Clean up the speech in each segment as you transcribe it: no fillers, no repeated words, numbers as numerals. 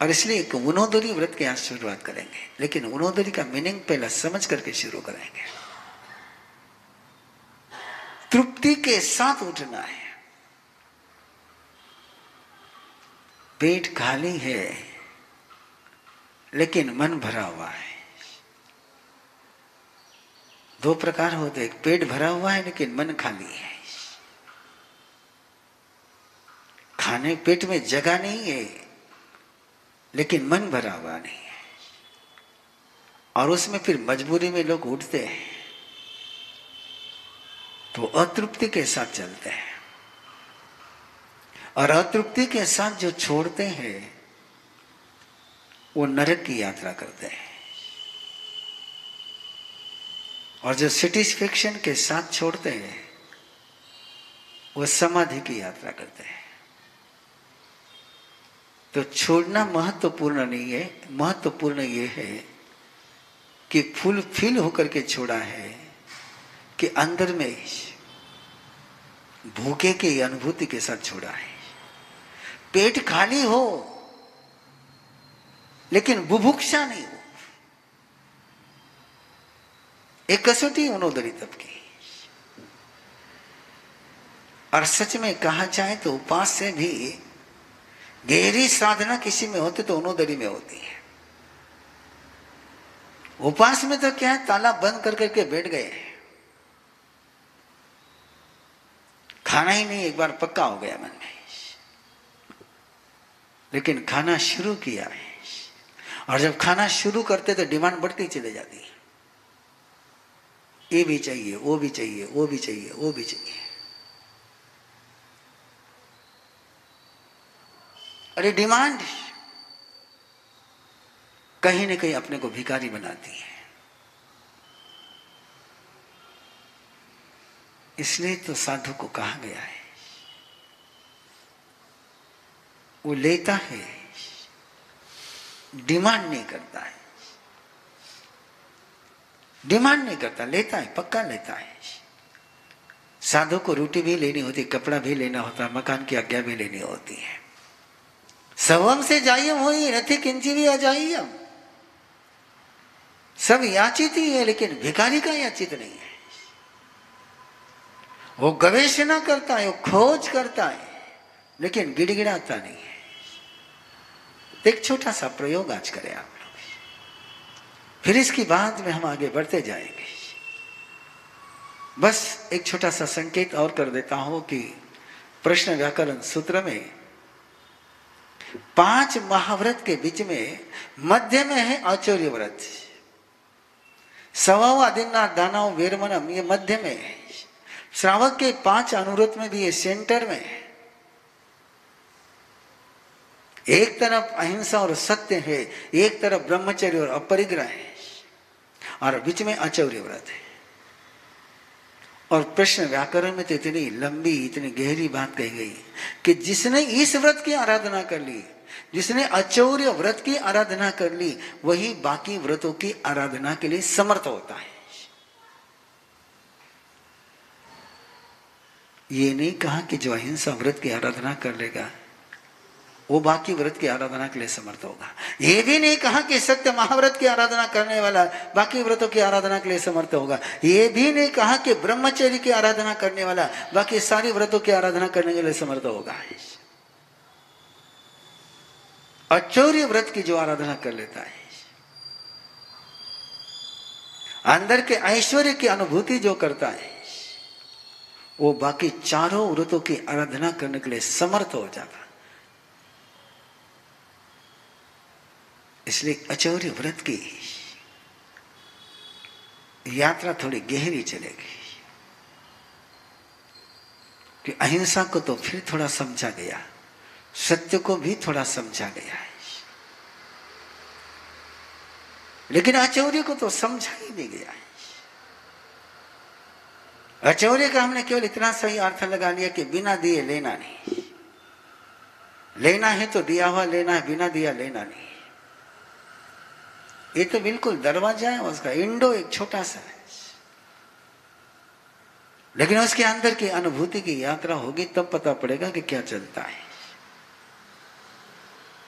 और इसलिए एक उनोदरी व्रत के यहाँ शुरुआत करेंगे, लेकिन उनोदरी का मीनिंग पहला समझ करके शुरू करेंगे। तृप्ति के साथ उठना है। पेट खाली है लेकिन मन भरा हुआ है। दो प्रकार होते, एक पेट भरा हुआ है लेकिन मन खाली है। खाने पेट में जगह नहीं है लेकिन मन भरा हुआ नहीं है, और उसमें फिर मजबूरी में लोग उठते हैं तो अतृप्ति के साथ चलते हैं, और अतृप्ति के साथ जो छोड़ते हैं वो नरक की यात्रा करते हैं, और जो सेटिस्फेक्शन के साथ छोड़ते हैं वो समाधि की यात्रा करते हैं। तो छोड़ना महत्वपूर्ण नहीं है, महत्वपूर्ण ये है कि फुलफिल होकर के छोड़ा है, कि अंदर में भूखे की अनुभूति के साथ छोड़ा है। पेट खाली हो लेकिन बुभुक्षा नहीं हो, एक कसौटी उनोदरी तप की। और सच में कहा जाए तो उपास से भी गहरी साधना किसी में होती तो उनोदरी में होती है। उपास में तो क्या है, ताला बंद कर करके बैठ गए, खाना ही नहीं, एक बार पक्का हो गया मन में, लेकिन खाना शुरू किया है, और जब खाना शुरू करते तो डिमांड बढ़ती चली जाती है। ये भी चाहिए, वो भी चाहिए, वो भी चाहिए, वो भी चाहिए। अरे डिमांड कहीं न कहीं अपने को भिखारी बनाती है। इसलिए तो साधु को कहा गया है, वो लेता है, डिमांड नहीं करता है। डिमांड नहीं करता, लेता है, पक्का लेता है। साधु को रोटी भी लेनी होती, कपड़ा भी लेना होता, मकान की आज्ञा भी लेनी होती है। सर्वम से जाइयम होई रथि किंची भी अजाइयम। सब याचित ही है लेकिन भिखारी का याचित नहीं है। वो गवेषणा करता है, वो खोज करता है, लेकिन गिड़गिड़ाता नहीं है। एक छोटा सा प्रयोग आज करें आप लोग, फिर इसकी बाद में हम आगे बढ़ते जाएंगे। बस एक छोटा सा संकेत और कर देता हूं कि प्रश्न व्याकरण सूत्र में 5 महाव्रत के बीच में मध्य में है आचौर्य व्रत। सवाव आदिना दानव वीरमनम, ये मध्य में है। श्रावक के 5 अनुव्रत में भी ये सेंटर में है। एक तरफ अहिंसा और सत्य है, एक तरफ ब्रह्मचर्य और अपरिग्रह है, और बीच में आचौर्य व्रत है। और प्रश्न व्याकरण में तो इतनी लंबी, इतनी गहरी बात कही गई कि जिसने इस व्रत की आराधना कर ली, जिसने आचौर्य व्रत की आराधना कर ली, वही बाकी व्रतों की आराधना के लिए समर्थ होता है। ये नहीं कहा कि जो अहिंसा व्रत की आराधना कर लेगा वो बाकी व्रत की आराधना के लिए समर्थ होगा। ये भी नहीं कहा कि सत्य महाव्रत की आराधना करने वाला बाकी व्रतों की आराधना के लिए समर्थ होगा। ये भी नहीं कहा कि ब्रह्मचर्य की आराधना करने वाला बाकी सारी व्रतों की आराधना करने के लिए समर्थ होगा। आचौर्य व्रत की जो आराधना कर लेता है, अंदर के ऐश्वर्य की अनुभूति जो करता है, वो बाकी चारों व्रतों की आराधना करने के लिए समर्थ हो जाता। इसलिए आचौर्य व्रत की यात्रा थोड़ी गहरी चलेगी, कि अहिंसा को तो फिर थोड़ा समझा गया, सत्य को भी थोड़ा समझा गया है, लेकिन आचौर्य को तो समझा ही नहीं गया है। आचौर्य का हमने केवल इतना सही अर्थ लगा लिया कि बिना दिए लेना नहीं, लेना है तो दिया हुआ लेना है, बिना दिया लेना नहीं। ये तो बिल्कुल दरवाजा है उसका, इंडो एक छोटा सा है, लेकिन उसके अंदर की अनुभूति की यात्रा होगी तब पता पड़ेगा कि क्या चलता है,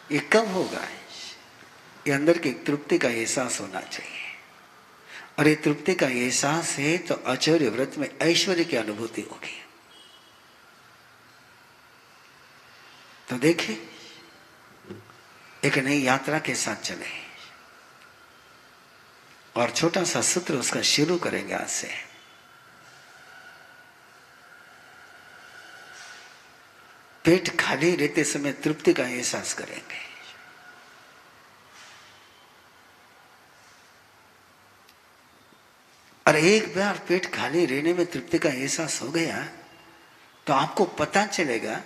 ये कब होगा है। ये अंदर की तृप्ति का एहसास होना चाहिए। और ये तृप्ति का एहसास है तो आचार्य व्रत में ऐश्वर्य की अनुभूति होगी। तो देखिए, एक नई यात्रा के साथ चले और छोटा सा सूत्र उसका शुरू करेंगे आज से। पेट खाली रहते समय तृप्ति का एहसास करेंगे। और एक बार पेट खाली रहने में तृप्ति का एहसास हो गया तो आपको पता चलेगा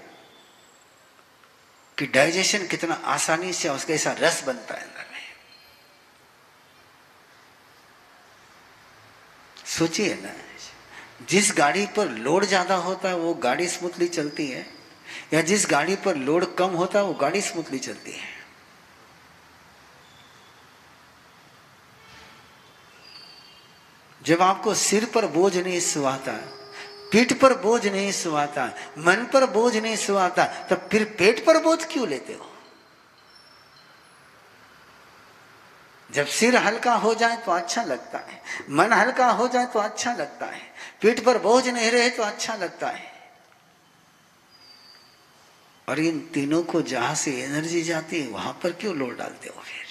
कि डाइजेशन कितना आसानी से उसका ऐसा रस बनता है अंदर में। सोचिए ना, जिस गाड़ी पर लोड ज्यादा होता है वो गाड़ी स्मूथली चलती है, या जिस गाड़ी पर लोड कम होता है वो गाड़ी स्मूथली चलती है। जब आपको सिर पर बोझ नहीं सुहाता, पीठ पर बोझ नहीं सुहाता, मन पर बोझ नहीं सुहाता, तो फिर पेट पर बोझ क्यों लेते हो? जब सिर हल्का हो जाए तो अच्छा लगता है, मन हल्का हो जाए तो अच्छा लगता है, पीठ पर बोझ नहीं रहे तो अच्छा लगता है। और इन तीनों को जहां से एनर्जी जाती है वहां पर क्यों लोड डालते हो? फिर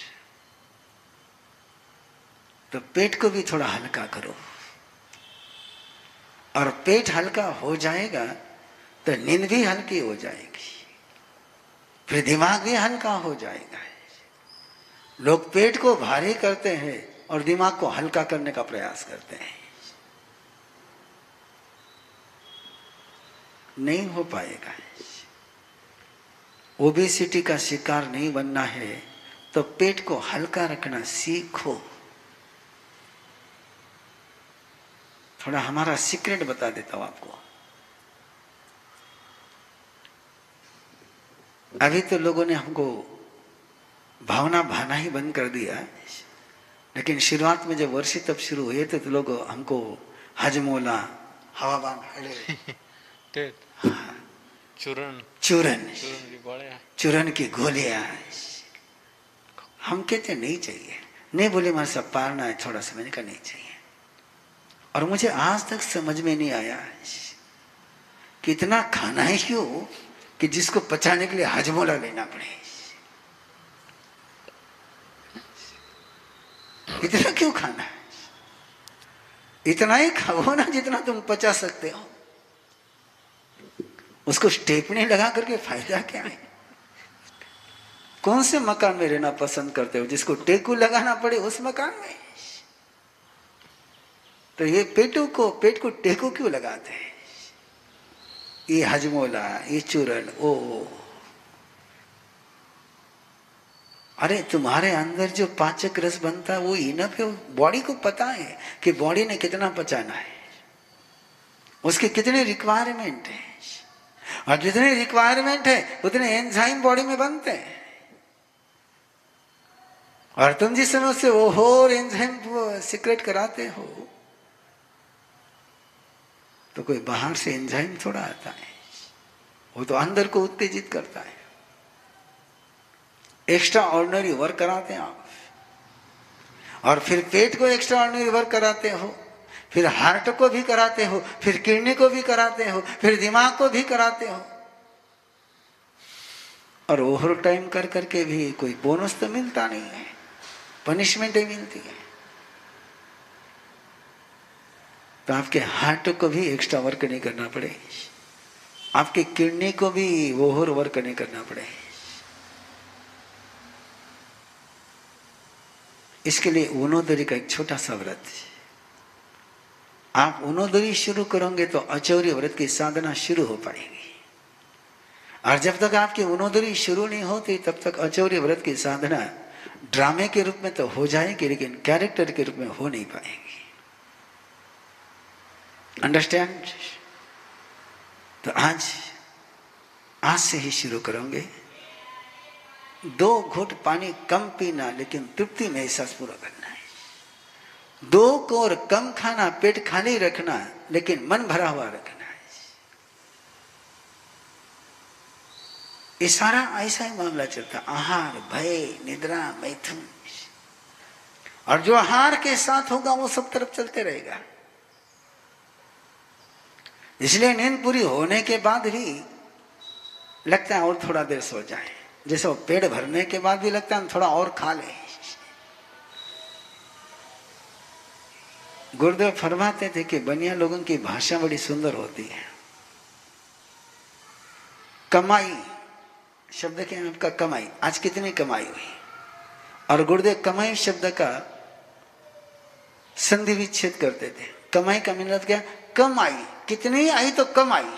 तो पेट को भी थोड़ा हल्का करो, और पेट हल्का हो जाएगा तो नींद भी हल्की हो जाएगी, फिर दिमाग भी हल्का हो जाएगा। लोग पेट को भारी करते हैं और दिमाग को हल्का करने का प्रयास करते हैं, नहीं हो पाएगा। ओबेसिटी का शिकार नहीं बनना है तो पेट को हल्का रखना सीखो। थोड़ा हमारा सीक्रेट बता देता हूं आपको। अभी तो लोगों ने हमको भावना भाना ही बंद कर दिया, लेकिन शुरुआत में जब वर्षी तब शुरू हुए थे तो लोग हमको हजमोला, हवाबान, चूरन की गोलियां हम कहते नहीं चाहिए। नहीं बोले हमारे सब पारना है, थोड़ा समझने का नहीं चाहिए। और मुझे आज तक समझ में नहीं आया कि इतना खाना है क्यों कि जिसको पचाने के लिए हजमोला लेना पड़े। इतना क्यों खाना है? इतना ही खाओ ना जितना तुम पचा सकते हो। उसको स्टेपनी लगा करके फायदा क्या है? कौन से मकान में रहना पसंद करते हो जिसको टेकू लगाना पड़े उस मकान में? तो ये पेट को टेकू क्यों लगाते हैं? ये हजमोला, ये चूरन, ओ अरे तुम्हारे अंदर जो पाचक रस बनता है वो इनफ है। बॉडी को पता है कि बॉडी ने कितना पचाना है, उसके कितने रिक्वायरमेंट है, और जितने रिक्वायरमेंट है उतने एंजाइम बॉडी में बनते हैं। और तुम जिस समय उससे और एंजाइम सीक्रेट कराते हो तो कोई बाहर से एंजाइम थोड़ा आता है, वो तो अंदर को उत्तेजित करता है। एक्स्ट्रा ऑर्डिनरी वर्क कराते हैं आप, और फिर पेट को एक्स्ट्रा ऑर्डिनरी वर्क कराते हो, फिर हार्ट को भी कराते हो, फिर किडनी को भी कराते हो, फिर दिमाग को भी कराते हो, और ओवर टाइम कर करके भी कोई बोनस तो मिलता नहीं है, पनिशमेंट ही मिलती है। तो आपके हार्ट को भी एक्स्ट्रा वर्क नहीं करना पड़े, आपके किडनी को भी ओवर वर्क नहीं करना पड़े। इसके लिए ऊनोदरी का एक छोटा सा व्रत, आप ऊनोदरी शुरू करोगे तो अचौर्य व्रत की साधना शुरू हो पाएगी। और जब तक आपकी ऊनोदरी शुरू नहीं होती तब तक अचौर्य व्रत की साधना ड्रामे के रूप में तो हो जाएगी, लेकिन कैरेक्टर के रूप में हो नहीं पाएगी। अंडरस्टैंड? तो आज से ही शुरू करोगे। 2 घूंट पानी कम पीना, लेकिन तृप्ति में एहसास पूरा करना है। 2 कोर कम खाना, पेट खाली रखना, लेकिन मन भरा हुआ रखना है। ये सारा ऐसा ही मामला चलता, आहार, भय, निद्रा, मैथुन। और जो आहार के साथ होगा वो सब तरफ चलते रहेगा। इसलिए नींद पूरी होने के बाद भी लगता है और थोड़ा देर सो जाए, जैसे वो पेट भरने के बाद भी लगता है थोड़ा और खा ले। गुरुदेव फरमाते थे कि बनिया लोगों की भाषा बड़ी सुंदर होती है। कमाई शब्द क्या है आपका? कमाई। आज कितनी कमाई हुई? और गुरुदेव कमाई शब्द का संधि विच्छेद करते थे। कमाई का मतलब क्या? कम आई, कितनी आई तो कम आई।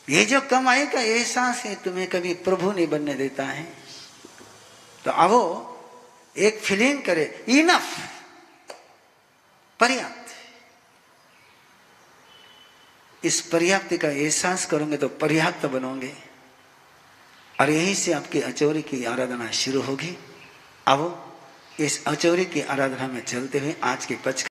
ये जो कमाई का एहसास है तुम्हें कभी प्रभु नहीं बनने देता है। तो आओ एक फीलिंग करे, इनफ, पर्याप्त। इस पर्याप्ति का एहसास करोगे तो पर्याप्त बनोगे, और यहीं से आपकी अचौरी की आराधना शुरू होगी। आओ इस अचौरी की आराधना में चलते हुए आज के पच